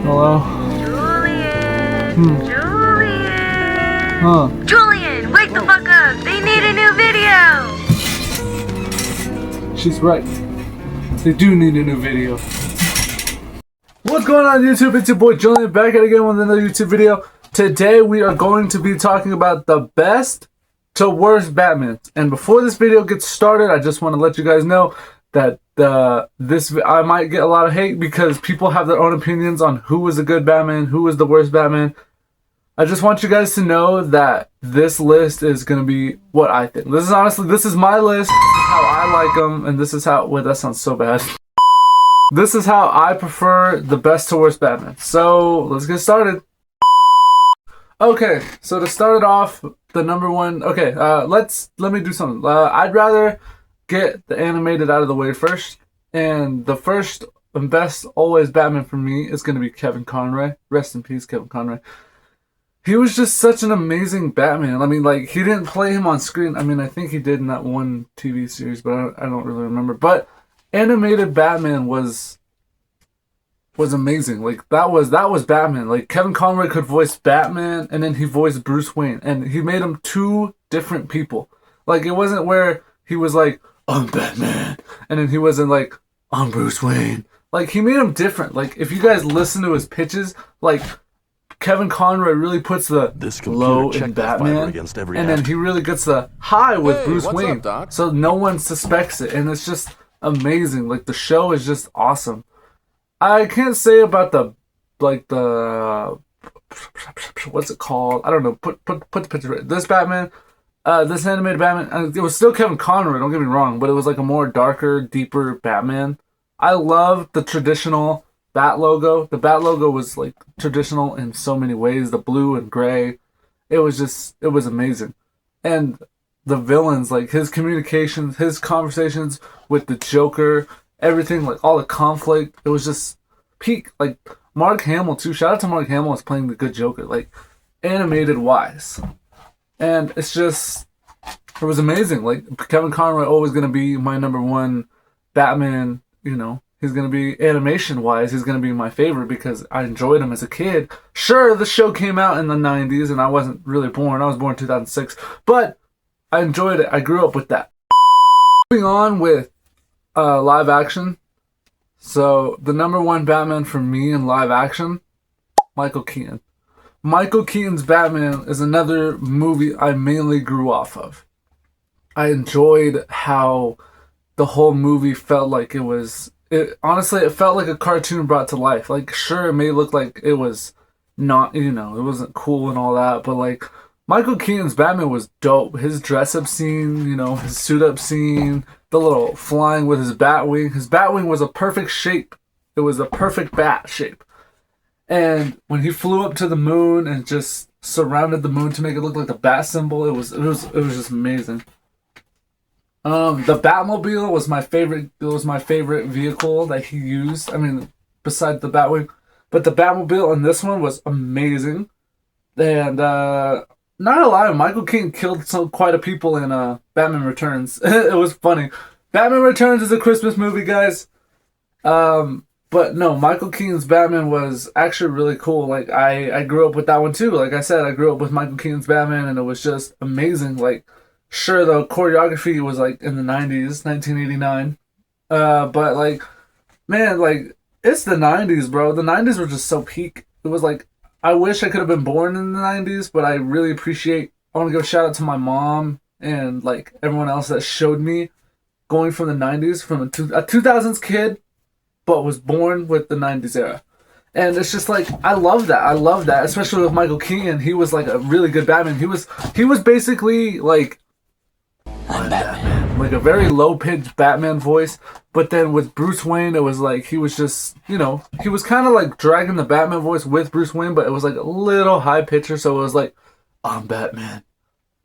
Hello? Julian! Julian! Huh. Julian, wake the fuck up! They need a new video! She's right. They do need a new video. What's going on YouTube? It's your boy Julian back at again with another YouTube video. Today we are going to be talking about the best to worst Batman. And before this video gets started, I just want to let you guys know that I might get a lot of hate because people have their own opinions on who was a good Batman, who was the worst Batman. I just want you guys to know that this list is going to be what I think. This is my list. This is how I like them, and this is how... Wait, that sounds so bad. This is how I prefer the best to worst Batman. So, let's get started. Okay, so to start it off, the number one... Okay, let me do something. I'd rather get the animated out of the way first. And the first and best always Batman for me is going to be Kevin Conroy. Rest in peace, Kevin Conroy. He was just such an amazing Batman. I mean, like, he didn't play him on screen. I mean, I think he did in that one TV series, but I don't really remember. But animated Batman was amazing. Like, that was Batman. Like, Kevin Conroy could voice Batman, and then he voiced Bruce Wayne. And he made them two different people. Like, it wasn't where he was like, I'm Batman. And then he wasn't like, I'm Bruce Wayne. Like, he made them different. Like, if you guys listen to his pitches, like... Kevin Conroy really puts the low in Batman, and then he really gets the high with Bruce Wayne, so no one suspects it, and it's just amazing. Like, the show is just awesome. I can't say about the what's it called? I don't know. Put the picture. This Batman, this animated Batman. It was still Kevin Conroy. Don't get me wrong, but it was like a more darker, deeper Batman. I love the traditional Bat logo. The Bat logo was like traditional in so many ways. The blue and gray. It was amazing. And the villains, like his communications, his conversations with the Joker, everything, like all the conflict, it was just peak. Like Mark Hamill too. Shout out to Mark Hamill as playing the good Joker, like animated wise. And it was amazing. Like Kevin Conroy always gonna be my number one Batman, you know. He's going to be, animation-wise, he's going to be my favorite because I enjoyed him as a kid. Sure, the show came out in the 90s and I wasn't really born. I was born in 2006. But I enjoyed it. I grew up with that. Moving on with live action. So, the number one Batman for me in live action, Michael Keaton. Michael Keaton's Batman is another movie I mainly grew off of. I enjoyed how the whole movie felt like it was... honestly, it felt like a cartoon brought to life. Like, sure, it may look like it was not, you know, it wasn't cool and all that, but like, Michael Keaton's Batman was dope. His dress-up scene, you know, his suit-up scene, the little flying with his Batwing. His Batwing was a perfect shape. It was a perfect bat shape. And when he flew up to the moon and just surrounded the moon to make it look like the bat symbol, it was just amazing. The Batmobile was my favorite. It was my favorite vehicle that he used. I mean, besides the Batwing, but the Batmobile in this one was amazing. And not a lie, Michael Keaton killed quite a people in Batman Returns. It was funny. Batman Returns is a Christmas movie, guys. But no, Michael Keaton's Batman was actually really cool. Like I grew up with that one too. Like I said, I grew up with Michael Keaton's Batman, and it was just amazing. Like. Sure, the choreography was like in the 90s, 1989. But like, man, like, it's the 90s, bro. The 90s were just so peak. It was like, I wish I could have been born in the 90s, but I really appreciate, I want to give a shout out to my mom and like everyone else that showed me going from the 90s, from a 2000s kid, but was born with the 90s era. And it's just like, I love that. I love that, especially with Michael Keaton. He was like a really good Batman. He was basically like, I'm Batman. Like a very low-pitched Batman voice. But then with Bruce Wayne, it was like he was just, you know, he was kind of like dragging the Batman voice with Bruce Wayne, but it was like a little high-pitcher, so it was like, I'm Batman.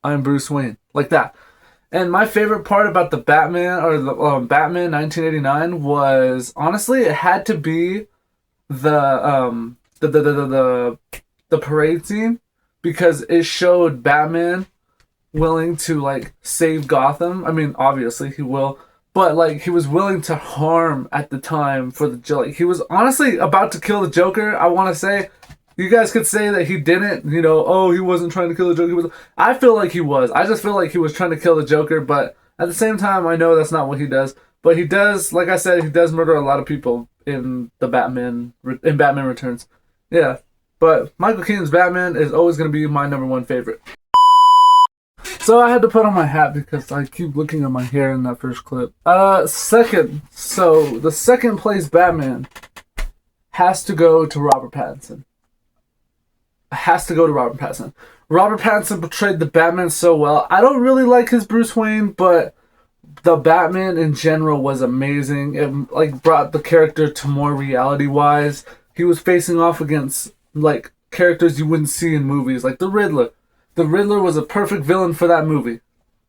I'm Bruce Wayne. Like that. And my favorite part about the Batman, or the Batman 1989 was, honestly, it had to be the parade scene, because it showed Batman willing to like save Gotham. I mean, obviously he will, but like he was willing to harm at the time for the Joker. Like, he was honestly about to kill the Joker. I want to say, you guys could say that he didn't. You know, oh, he wasn't trying to kill the Joker. He was. I feel like he was. I just feel like he was trying to kill the Joker, but at the same time, I know that's not what he does. But he does, like I said, he does murder a lot of people in Batman Returns. Yeah, but Michael Keaton's Batman is always going to be my number one favorite. So I had to put on my hat because I keep looking at my hair in that first clip. Second, so the second place Batman has to go to Robert Pattinson. Has to go to Robert Pattinson. Robert Pattinson portrayed the Batman so well. I don't really like his Bruce Wayne, but the Batman in general was amazing. It like brought the character to more reality-wise. He was facing off against like characters you wouldn't see in movies, like the Riddler. The Riddler was a perfect villain for that movie.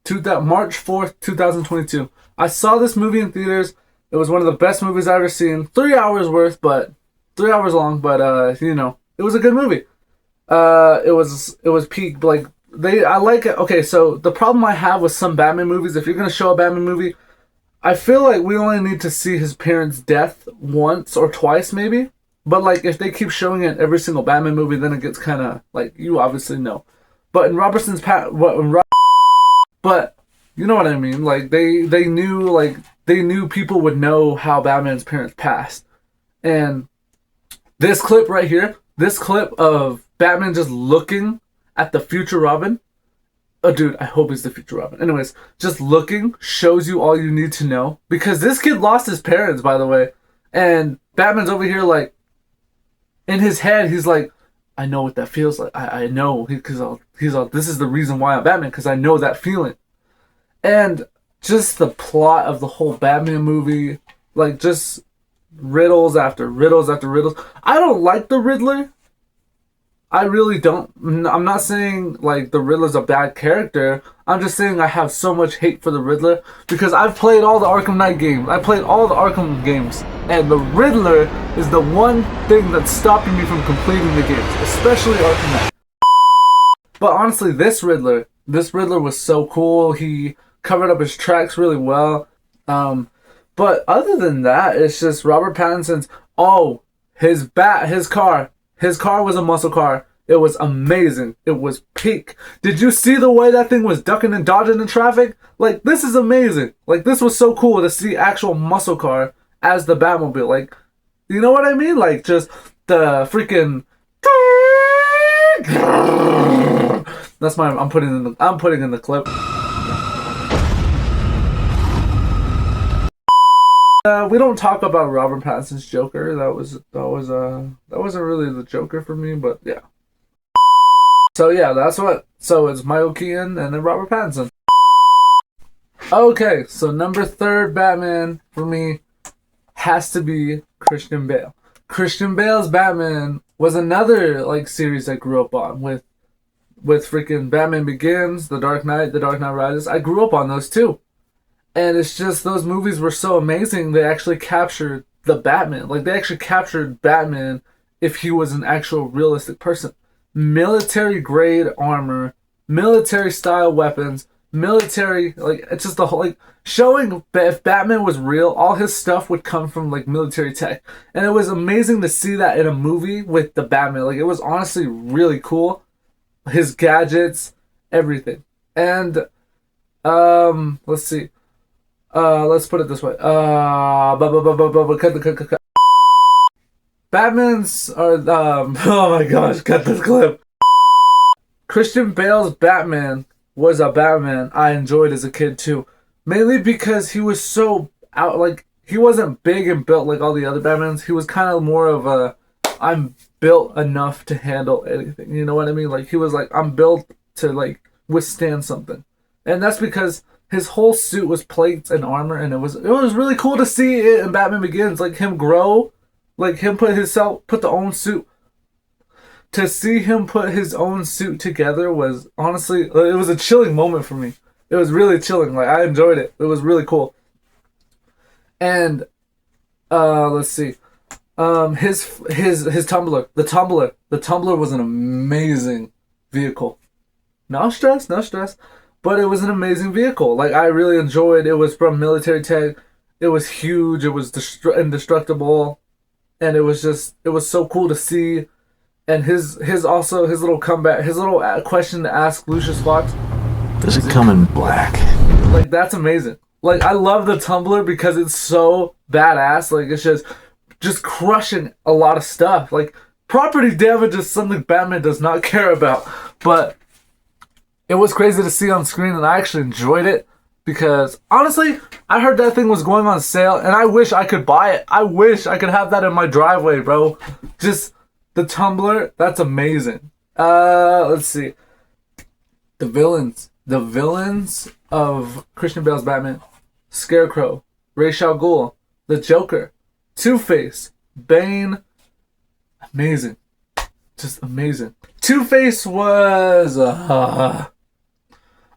March 4th, 2022. I saw this movie in theaters. It was one of the best movies I've ever seen. 3 hours worth, but 3 hours long, but you know, it was a good movie. It was peak, like I like it. Okay, so the problem I have with some Batman movies, if you're gonna show a Batman movie, I feel like we only need to see his parents' death once or twice, maybe. But like, if they keep showing it every single Batman movie, then it gets kind of like, you obviously know. But in Robertson's but you know what I mean. Like they knew people would know how Batman's parents passed, and this clip right here, this clip of Batman just looking at the future Robin. Oh, dude, I hope he's the future Robin. Anyways, just looking shows you all you need to know, because this kid lost his parents, by the way, and Batman's over here like, in his head, he's like, I know what that feels like. I know, because this is the reason why I'm Batman, because I know that feeling. And just the plot of the whole Batman movie, like just riddles after riddles after riddles. I don't like the Riddler. I really don't. I'm not saying like the Riddler's a bad character. I'm just saying I have so much hate for the Riddler because I've played all the Arkham Knight games. I played all the Arkham games, and the Riddler is the one thing that's stopping me from completing the games, especially Arkham Knight. But honestly, this Riddler was so cool. He covered up his tracks really well. But other than that, it's just Robert Pattinson's. Oh, his car. His car was a muscle car. It was amazing. It was peak. Did you see the way that thing was ducking and dodging in traffic? Like, this is amazing. Like, this was so cool to see actual muscle car as the Batmobile. Like, you know what I mean? Like, just the freaking. That's my. I'm putting in the clip. We don't talk about Robert Pattinson's Joker. That wasn't really the Joker for me, but yeah. So yeah, so it's Michael Keaton and then Robert Pattinson. Okay, so number 3 Batman for me has to be Christian Bale. Christian Bale's Batman was another like series I grew up on with freaking Batman Begins, The Dark Knight, The Dark Knight Rises. I grew up on those too. And it's just, those movies were so amazing, they actually captured the Batman. Like, they actually captured Batman if he was an actual realistic person. Military-grade armor, military-style weapons, military, like, it's just the whole, like, showing if Batman was real, all his stuff would come from, like, military tech. And it was amazing to see that in a movie with the Batman. Like, it was honestly really cool. His gadgets, everything. And, let's see. Let's put it this way. Batman's are oh my gosh, cut this clip. Christian Bale's Batman was a Batman I enjoyed as a kid too. Mainly because he was so out, like, he wasn't big and built like all the other Batmans. He was kind of more of a, I'm built enough to handle anything. You know what I mean? Like, he was like, I'm built to like withstand something. And that's because his whole suit was plates and armor, and it was really cool to see it in Batman Begins, like him grow, like him put the own suit. To see him put his own suit together was honestly, it was a chilling moment for me. It was really chilling. Like, I enjoyed it. It was really cool. And let's see, his Tumbler, the Tumbler was an amazing vehicle. No stress. but it was an amazing vehicle. Like I really enjoyed. It was from Military Tech. It was huge. It was indestructible, and it was so cool to see. And his little comeback, his little question to ask Lucius Fox. Does it come in black? Like that's amazing. Like I love the Tumbler because it's so badass. Like it's just crushing a lot of stuff. Like property damage is something Batman does not care about, but it was crazy to see on screen, and I actually enjoyed it because honestly, I heard that thing was going on sale, and I wish I could buy it. I wish I could have that in my driveway, bro. Just the Tumbler, that's amazing. Let's see. The villains of Christian Bale's Batman: Scarecrow, Ra's al Ghul, the Joker, Two-Face, Bane. Amazing. Just amazing. Two-Face was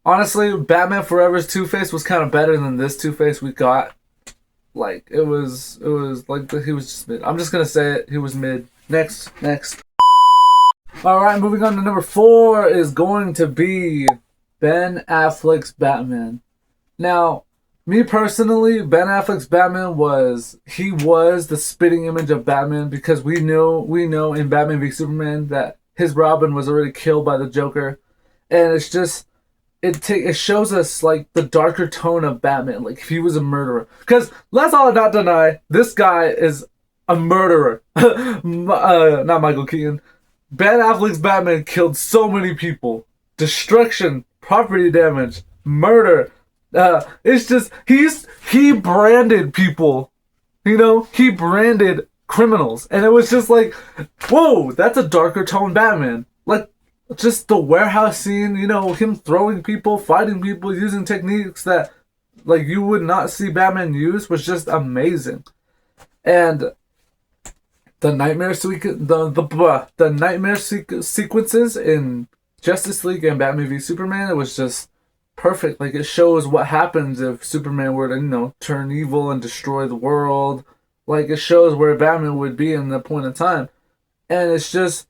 honestly, Batman Forever's Two-Face was kind of better than this Two-Face we got. Like it was like he was just mid. I'm just gonna say it. He was mid. Next. All right, moving on to number 4 is going to be Ben Affleck's Batman. Now, me personally, Ben Affleck's Batman was the spitting image of Batman because we know in Batman v Superman that his Robin was already killed by the Joker, and it's just it shows us like the darker tone of Batman, like if he was a murderer. Because let's all not deny this guy is a murderer. Not Michael Keaton. Ben Affleck's Batman killed so many people. Destruction, property damage, murder. It's just he branded people. You know, he branded criminals, and it was just like, whoa, that's a darker tone Batman. Like just the warehouse scene, you know, him throwing people, fighting people, using techniques that like you would not see Batman use was just amazing. And the nightmare sequences in Justice League and Batman v Superman, it was just perfect. Like it shows what happens if Superman were to, you know, turn evil and destroy the world. Like it shows where Batman would be in that point in time. And it's just,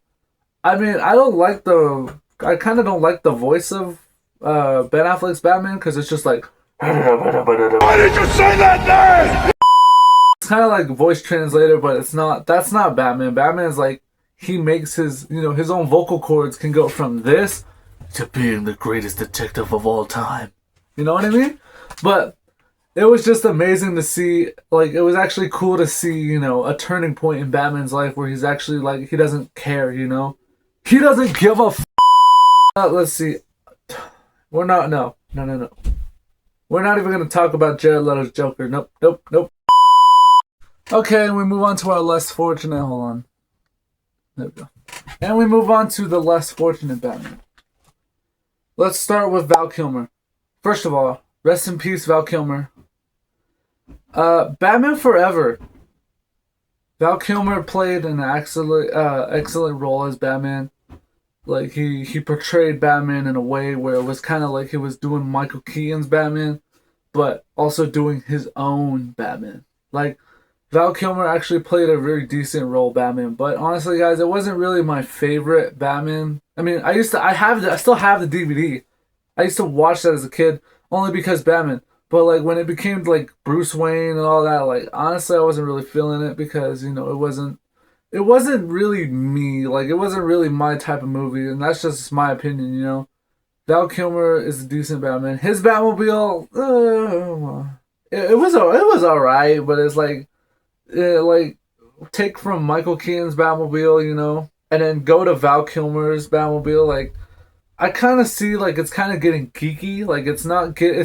I mean, I kind of don't like the voice of Ben Affleck's Batman because it's just like, why did you say that name? It's kind of like voice translator, but it's not. That's not Batman. Batman's like he makes his, you know, his own vocal cords can go from this to being the greatest detective of all time. You know what I mean? But it was just amazing to see. Like it was actually cool to see, you know, a turning point in Batman's life where he's actually like he doesn't care. You know, he doesn't give a. Let's see. We're not. No. We're not even gonna talk about Jared Leto's Joker. Nope. Okay, and we move on to our less fortunate. Hold on. There we go. And we move on to the less fortunate Batman. Let's start with Val Kilmer. First of all, rest in peace, Val Kilmer. Batman Forever. Val Kilmer played an excellent role as Batman. Like he portrayed Batman in a way where it was kind of like he was doing Michael Keaton's Batman, but also doing his own Batman. Like Val Kilmer actually played a very decent role Batman, but honestly, guys, it wasn't really my favorite Batman. I mean, I still have the DVD. I used to watch that as a kid only because Batman. But like when it became like Bruce Wayne and all that, like honestly, I wasn't really feeling it because, you know, it wasn't really me. Like it wasn't really my type of movie, and that's just my opinion, you know. Val Kilmer is a decent Batman. His Batmobile, it was alright, but it's like. Like take from Michael Keaton's Batmobile, you know, and then go to Val Kilmer's Batmobile. Like I kind of see like it's kind of getting geeky. Like it's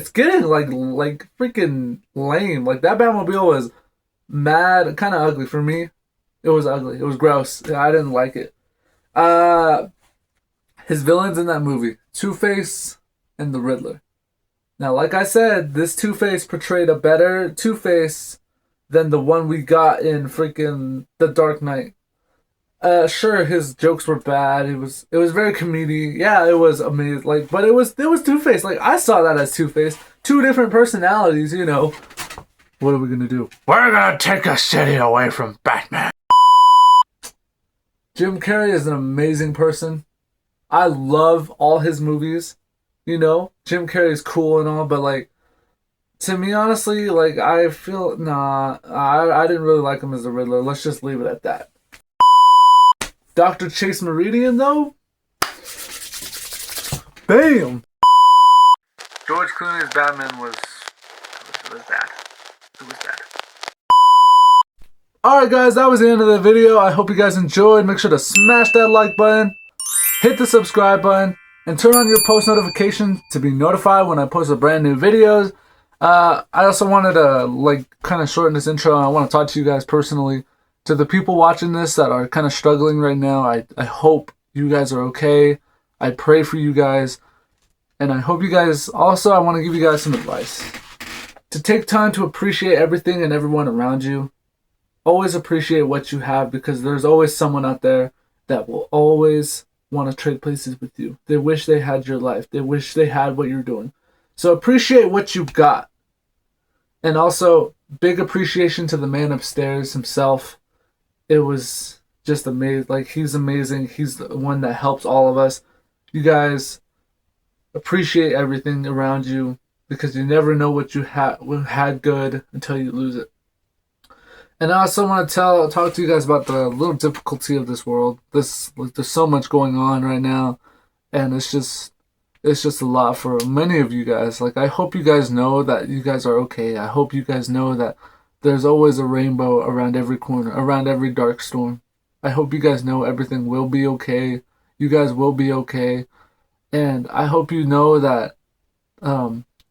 getting like freaking lame. Like that Batmobile was mad, kind of ugly for me. It was ugly. It was gross. I didn't like it. His villains in that movie: Two-Face and the Riddler. Now, like I said, this Two-Face portrayed a better Two-Face than the one we got in freaking The Dark Knight. Sure, his jokes were bad. It was very comedy. Yeah, it was amazing. Like, but it was Two-Face. Like, I saw that as Two-Face. Two different personalities, you know. What are we gonna do? We're gonna take a city away from Batman. Jim Carrey is an amazing person. I love all his movies. You know, Jim Carrey's cool and all, but like, to me, honestly, like, I feel, nah, I didn't really like him as the Riddler. Let's just leave it at that. Dr. Chase Meridian, though? Bam! George Clooney's Batman was bad. It was bad. Alright guys, that was the end of the video. I hope you guys enjoyed. Make sure to smash that like button, hit the subscribe button, and turn on your post notifications to be notified when I post a brand new videos. I also wanted to like kind of shorten this intro. I want to talk to you guys personally. To the people watching this that are kind of struggling right now, I hope you guys are okay. I pray for you guys. And I hope you guys, also I want to give you guys some advice. To take time to appreciate everything and everyone around you. Always appreciate what you have, because there's always someone out there that will always want to trade places with you. They wish they had your life. They wish they had what you're doing. So appreciate what you've got. And also, big appreciation to the man upstairs himself. It was just amazing. Like, he's amazing. He's the one that helps all of us. You guys appreciate everything around you, because you never know what you had good until you lose it. And I also want to talk to you guys about the little difficulty of this world. There's so much going on right now, and it's just a lot for many of you guys. Like, I hope you guys know that you guys are okay. I hope you guys know that there's always a rainbow around every corner, around every dark storm. I hope you guys know everything will be okay. You guys will be okay. And I hope you know that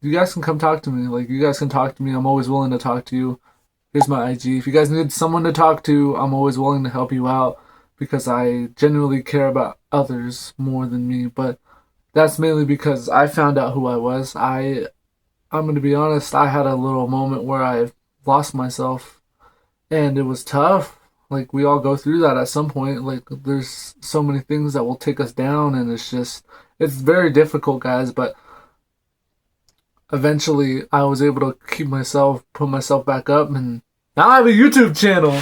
you guys can come talk to me. Like, you guys can talk to me. I'm always willing to talk to you. Here's my IG. If you guys need someone to talk to, I'm always willing to help you out, because I genuinely care about others more than me. But that's mainly because I found out who I was. I'm going to be honest, I had a little moment where I lost myself, and it was tough. Like, we all go through that at some point. Like, there's so many things that will take us down, and it's very difficult, guys. But eventually I was able to put myself back up, and now I have a YouTube channel.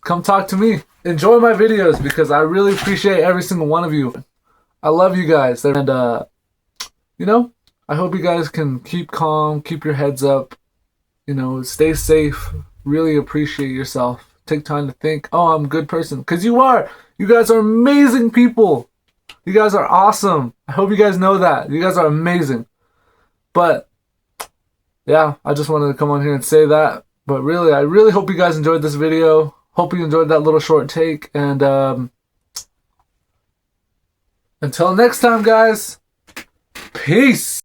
Come talk to me. Enjoy my videos, because I really appreciate every single one of you. I love you guys. And, you know, I hope you guys can keep calm, keep your heads up, you know, stay safe, really appreciate yourself. Take time to think, oh, I'm a good person. Because you are. You guys are amazing people. You guys are awesome. I hope you guys know that. You guys are amazing. But, yeah, I just wanted to come on here and say that. But really, I really hope you guys enjoyed this video. Hope you enjoyed that little short take. And until next time, guys, peace.